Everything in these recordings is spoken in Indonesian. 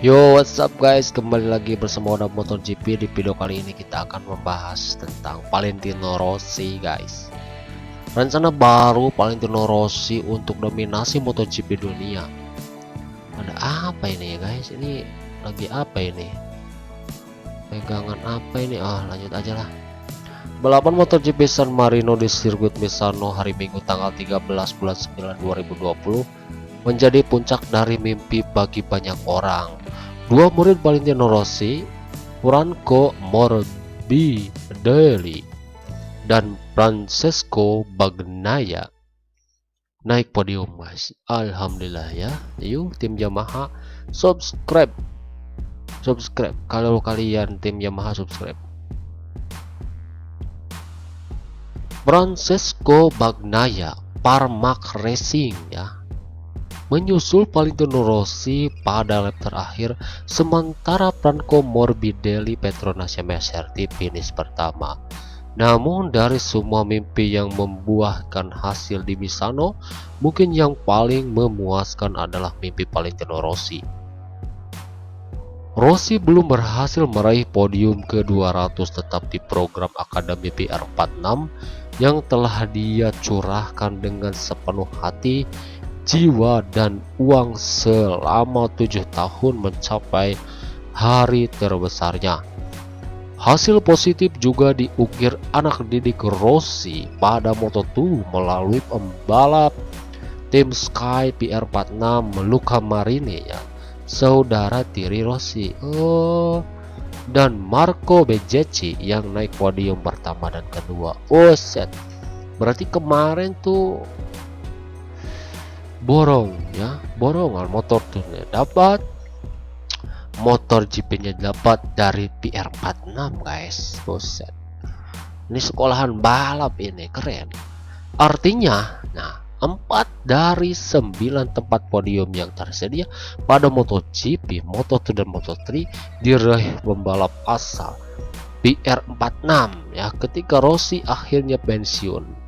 Yo, what's up guys, kembali lagi bersama Oda MotoGP. Di video kali ini kita akan membahas tentang Valentino Rossi guys. Rencana baru Valentino Rossi untuk dominasi MotoGP dunia. Ada apa ini ya guys? Ini lagi apa ini? Pegangan apa ini? Lanjut aja lah. Balapan MotoGP San Marino di sirkuit Misano hari Minggu tanggal 13 bulan 9 2020 menjadi puncak dari mimpi bagi banyak orang. Dua murid Valentino Rossi, Franco Morbidelli dan Francesco Bagnaia naik podium guys. Alhamdulillah ya. Yuk tim Yamaha subscribe kalau kalian tim Yamaha subscribe. Francesco Bagnaia Pramac Racing ya menyusul Valentino Rossi pada lap terakhir, sementara Franco Morbidelli Petronas MSRT finish pertama. Namun dari semua mimpi yang membuahkan hasil di Misano, mungkin yang paling memuaskan adalah mimpi Valentino Rossi. Rossi belum berhasil meraih podium ke-200 tetap di program Akademi PR46 yang telah dia curahkan dengan sepenuh hati, jiwa dan uang selama 7 tahun mencapai hari terbesarnya. Hasil positif juga diukir anak didik Rossi pada Moto2 melalui pembalap tim Sky PR46 Luca Marini ya, saudara tiri Rossi, dan Marco Bezzecchi yang naik podium pertama dan kedua. Set, berarti kemarin tuh borongan motor tuh dapat, motor GP nya dapat dari PR46 guys. Buset, ini sekolahan balap, ini keren. Artinya 4 dari 9 tempat podium yang tersedia pada MotoGP, Moto2 dan Moto3 diraih pembalap asal PR46 ya, ketika Rossi akhirnya pensiun.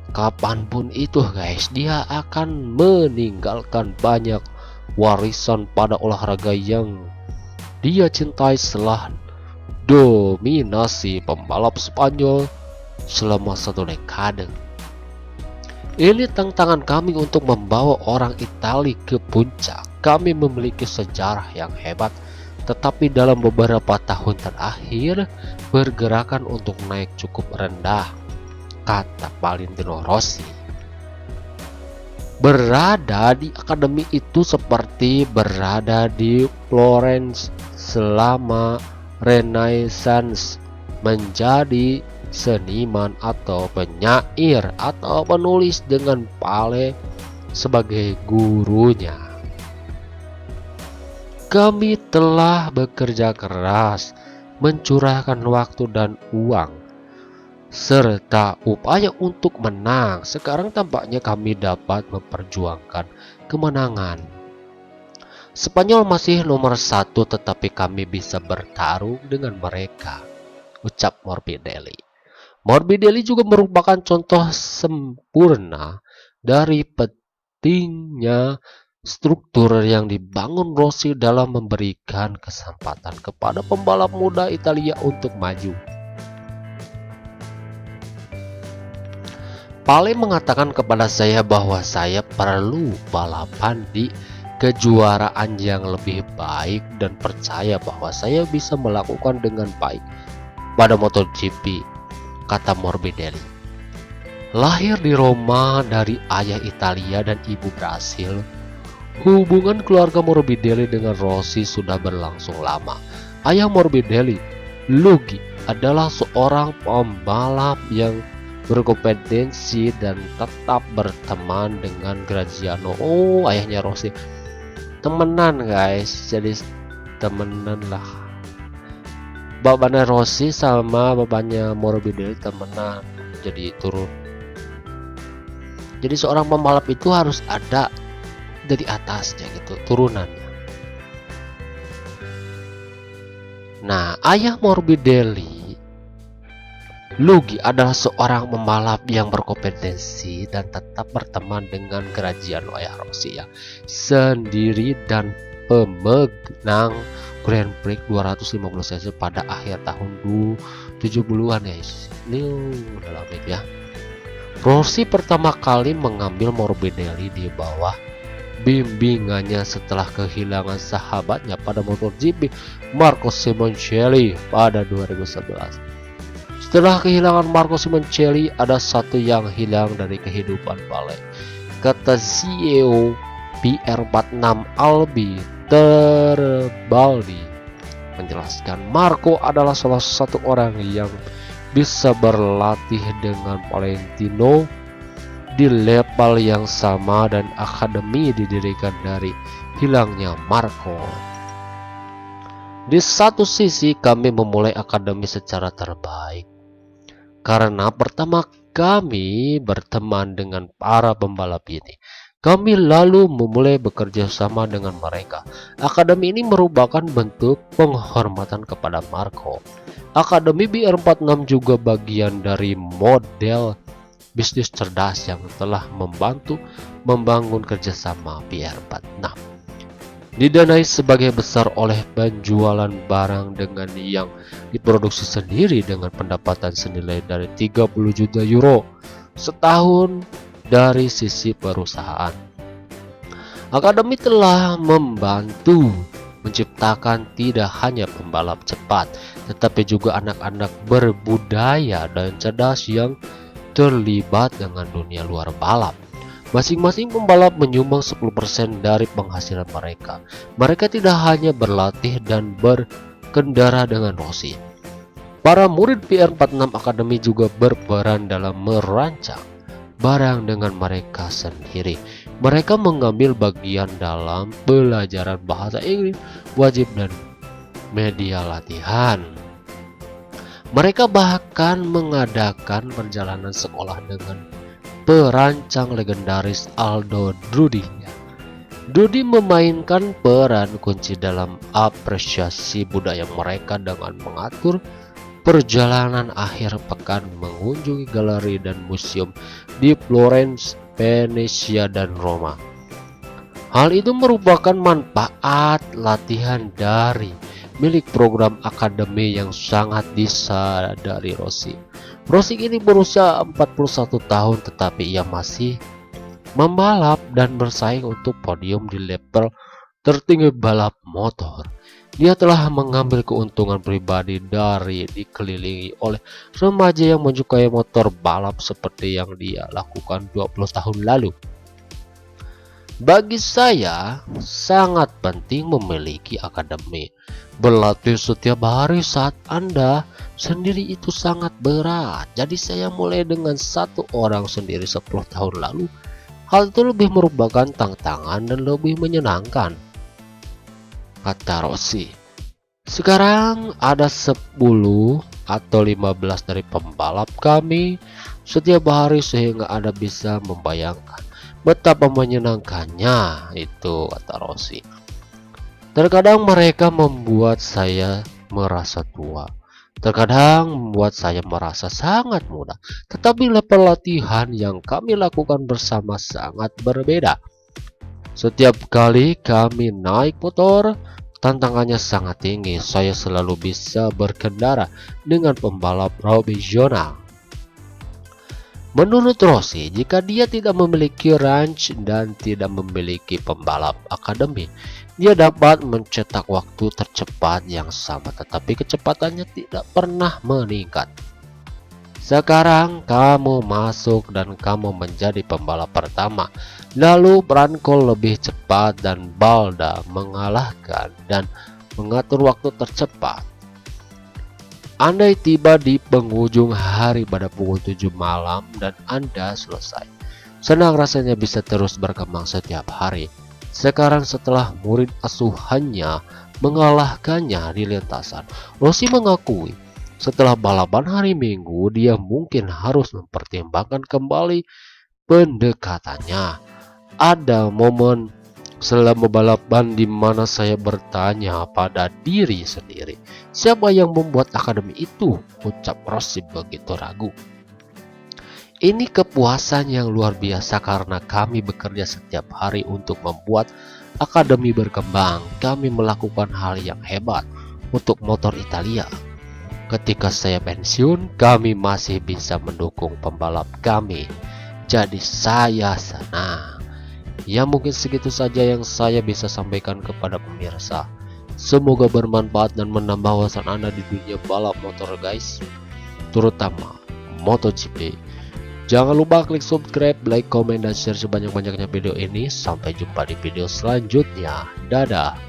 Kapanpun itu guys, dia akan meninggalkan banyak warisan pada olahraga yang dia cintai setelah dominasi pembalap Spanyol selama 1 dekade. Ini tantangan kami untuk membawa orang Italia ke puncak. Kami memiliki sejarah yang hebat, tetapi dalam beberapa tahun terakhir pergerakan untuk naik cukup rendah, kata Valentino Rossi. Berada di akademi itu seperti berada di Florence selama Renaissance, menjadi seniman atau penyair atau penulis dengan Pale sebagai gurunya. Kami telah bekerja keras, mencurahkan waktu dan uang serta upaya untuk menang. Sekarang tampaknya kami dapat memperjuangkan kemenangan. Spanyol masih nomor 1, tetapi kami bisa bertarung dengan mereka, ucap Morbidelli. Morbidelli juga merupakan contoh sempurna dari pentingnya struktur yang dibangun Rossi dalam memberikan kesempatan kepada pembalap muda Italia untuk maju. Pale mengatakan kepada saya bahwa saya perlu balapan di kejuaraan yang lebih baik dan percaya bahwa saya bisa melakukan dengan baik pada MotoGP, kata Morbidelli. Lahir di Roma dari ayah Italia dan ibu Brasil, hubungan keluarga Morbidelli dengan Rossi sudah berlangsung lama. Ayah Morbidelli, Luigi, adalah seorang pembalap yang berkompetensi dan tetap berteman dengan Graziano. Ayahnya Rossi temenan guys, jadi temenan lah. Bapaknya Rossi sama bapaknya Morbidelli temenan, jadi turun. Jadi seorang pembalap itu harus ada dari atasnya gitu, turunannya. Ayah Morbidelli, Luigi, adalah seorang pembalap yang berkompetensi dan tetap berteman dengan Graziano ayah Rossi ya, sendiri dan pemenang Grand Prix 250cc pada akhir tahun 70-an guys. Ini udah lama ya. Rossi pertama kali mengambil Morbidelli di bawah bimbingannya setelah kehilangan sahabatnya pada MotoGP Marco Simoncelli pada 2011. Setelah kehilangan Marco Simoncelli, ada satu yang hilang dari kehidupan balap, kata CEO PR46 Albi Terbaldi menjelaskan. Marco adalah salah satu orang yang bisa berlatih dengan Valentino di level yang sama dan akademi didirikan dari hilangnya Marco. Di satu sisi kami memulai akademi secara terbaik karena pertama kami berteman dengan para pembalap ini. Kami lalu memulai bekerja sama dengan mereka. Akademi ini merupakan bentuk penghormatan kepada Marco. Akademi BR46 juga bagian dari model bisnis cerdas yang telah membantu membangun kerjasama BR46. Didanai sebagai besar oleh penjualan barang dengan yang diproduksi sendiri dengan pendapatan senilai dari 30 juta euro setahun dari sisi perusahaan. Akademi telah membantu menciptakan tidak hanya pembalap cepat, tetapi juga anak-anak berbudaya dan cerdas yang terlibat dengan dunia luar balap. Masing-masing pembalap menyumbang 10% dari penghasilan mereka. Mereka tidak hanya berlatih dan berkendara dengan Rossi. Para murid PR46 Academy juga berperan dalam merancang barang dengan mereka sendiri. Mereka mengambil bagian dalam pelajaran bahasa Inggris wajib dan media latihan. Mereka bahkan mengadakan perjalanan sekolah dengan perancang legendaris Aldo Drudi. Drudi memainkan peran kunci dalam apresiasi budaya mereka dengan mengatur perjalanan akhir pekan mengunjungi galeri dan museum di Florence, Venesia, dan Roma. Hal itu merupakan manfaat latihan dari milik program akademi yang sangat disadari Rossi. Rossi ini berusia 41 tahun tetapi ia masih membalap dan bersaing untuk podium di level tertinggi balap motor. Dia telah mengambil keuntungan pribadi dari dikelilingi oleh remaja yang menyukai motor balap seperti yang dia lakukan 20 tahun lalu. Bagi saya, sangat penting memiliki akademi. Berlatih setiap hari saat Anda sendiri itu sangat berat. Jadi saya mulai dengan satu orang sendiri 10 tahun lalu. Hal itu lebih merupakan tantangan dan lebih menyenangkan, kata Rossi. Sekarang ada 10 atau 15 dari pembalap kami setiap hari sehingga Anda bisa membayangkan betapa menyenangkannya itu, kata Rossi. Terkadang mereka membuat saya merasa tua. Terkadang membuat saya merasa sangat muda. Tetapi level latihan yang kami lakukan bersama sangat berbeda. Setiap kali kami naik motor, tantangannya sangat tinggi. Saya selalu bisa berkendara dengan pembalap profesional. Menurut Rossi, jika dia tidak memiliki ranch dan tidak memiliki pembalap akademi, dia dapat mencetak waktu tercepat yang sama, tetapi kecepatannya tidak pernah meningkat. Sekarang kamu masuk dan kamu menjadi pembalap pertama, lalu Branco lebih cepat dan Balda mengalahkan dan mengatur waktu tercepat. Andai tiba di penghujung hari pada pukul 7 malam dan Anda selesai, senang rasanya bisa terus berkembang setiap hari. Sekarang setelah murid asuhannya mengalahkannya di lintasan, Rossi mengakui setelah balapan hari Minggu dia mungkin harus mempertimbangkan kembali pendekatannya. Ada momen selama balapan di mana saya bertanya pada diri sendiri, siapa yang membuat akademi itu? Ucap Rossi begitu ragu. Ini kepuasan yang luar biasa karena kami bekerja setiap hari untuk membuat akademi berkembang, kami melakukan hal yang hebat untuk motor Italia. Ketika saya pensiun, kami masih bisa mendukung pembalap kami. Jadi saya senang. Ya mungkin segitu saja yang saya bisa sampaikan kepada pemirsa. Semoga bermanfaat dan menambah wawasan Anda di dunia balap motor guys, terutama MotoGP. Jangan lupa klik subscribe, like, komen, dan share sebanyak-banyaknya video ini. Sampai jumpa di video selanjutnya. Dadah.